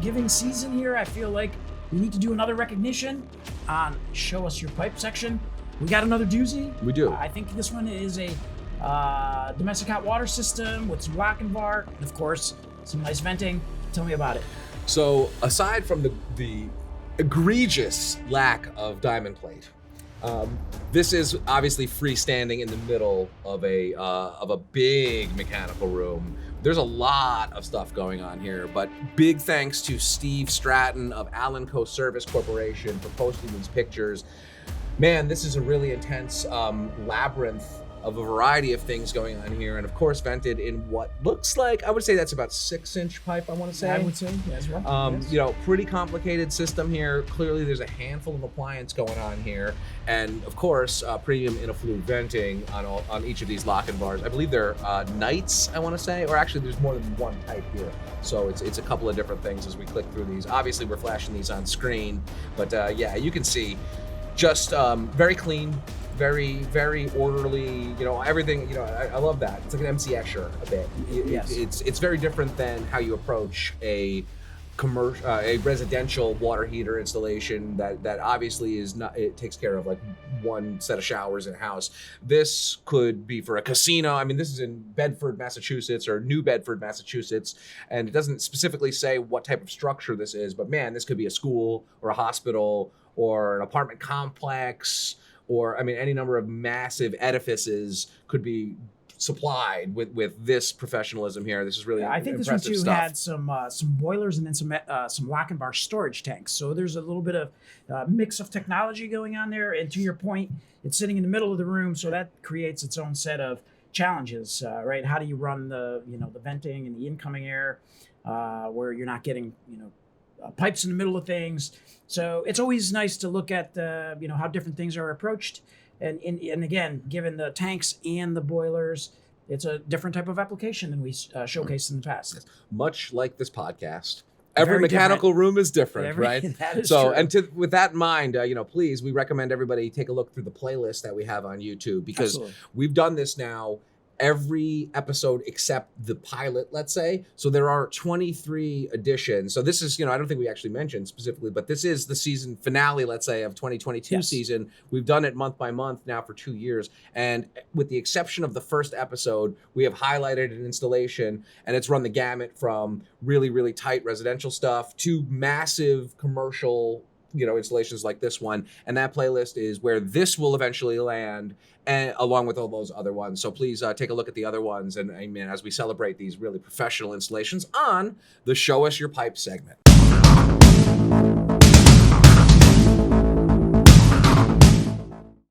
giving season here, I feel like we need to do another recognition on Show Us Your Pipe section. We got another doozy. We do. I think this one is a domestic hot water system with some Lochinvar and, of course, some nice venting. Tell me about it. So aside from the egregious lack of diamond plate, this is obviously freestanding in the middle of a big mechanical room. There's a lot of stuff going on here, but big thanks to Steve Stratton of Aalanco Service Corporation for posting these pictures. Man, this is a really intense labyrinth of a variety of things going on here, and of course vented in what looks like, I would say that's about 6-inch pipe, I want to say. I would say, yes, right. Yes. You know, pretty complicated system here. Clearly there's a handful of appliance going on here, and of course premium interflow venting on each of these Lochinvars. I believe they're Knights, I want to say, or actually there's more than one type here, so it's a couple of different things as we click through these. Obviously we're flashing these on screen, but yeah, you can see just very clean, very, very orderly, you know, everything, you know, I love that. It's like an MC Escher a bit. Yes. It's very different than how you approach a commercial, a residential water heater installation that obviously is not, it takes care of like one set of showers in a house. This could be for a casino. I mean, this is in Bedford, Massachusetts, or New Bedford, Massachusetts, and it doesn't specifically say what type of structure this is, but man, this could be a school or a hospital or an apartment complex, or I mean, any number of massive edifices could be supplied with this professionalism here. This is really I think this one too had some boilers and then some Lochinvar storage tanks. So there's a little bit of mix of technology going on there. And to your point, it's sitting in the middle of the room, so that creates its own set of challenges, right? How do you run the venting and the incoming air where you're not getting pipes in the middle of things? So it's always nice to look at how different things are approached, and again, given the tanks and the boilers, it's a different type of application than we showcased in the past. Much like this podcast, every mechanical room is different, right? That is so, true. and with that in mind, please, we recommend everybody take a look through the playlist that we have on YouTube, because Absolutely. We've done this now every episode except the pilot, let's say. So there are 23 editions. So this is, I don't think we actually mentioned specifically, but this is the season finale, let's say, of 2022 Yes. season. We've done it month by month now for 2 years. And with the exception of the first episode, we have highlighted an installation, and it's run the gamut from really, really tight residential stuff to massive commercial installations like this one. And that playlist is where this will eventually land, and along with all those other ones. So please take a look at the other ones, and as we celebrate these really professional installations on the Show Us Your Pipe segment.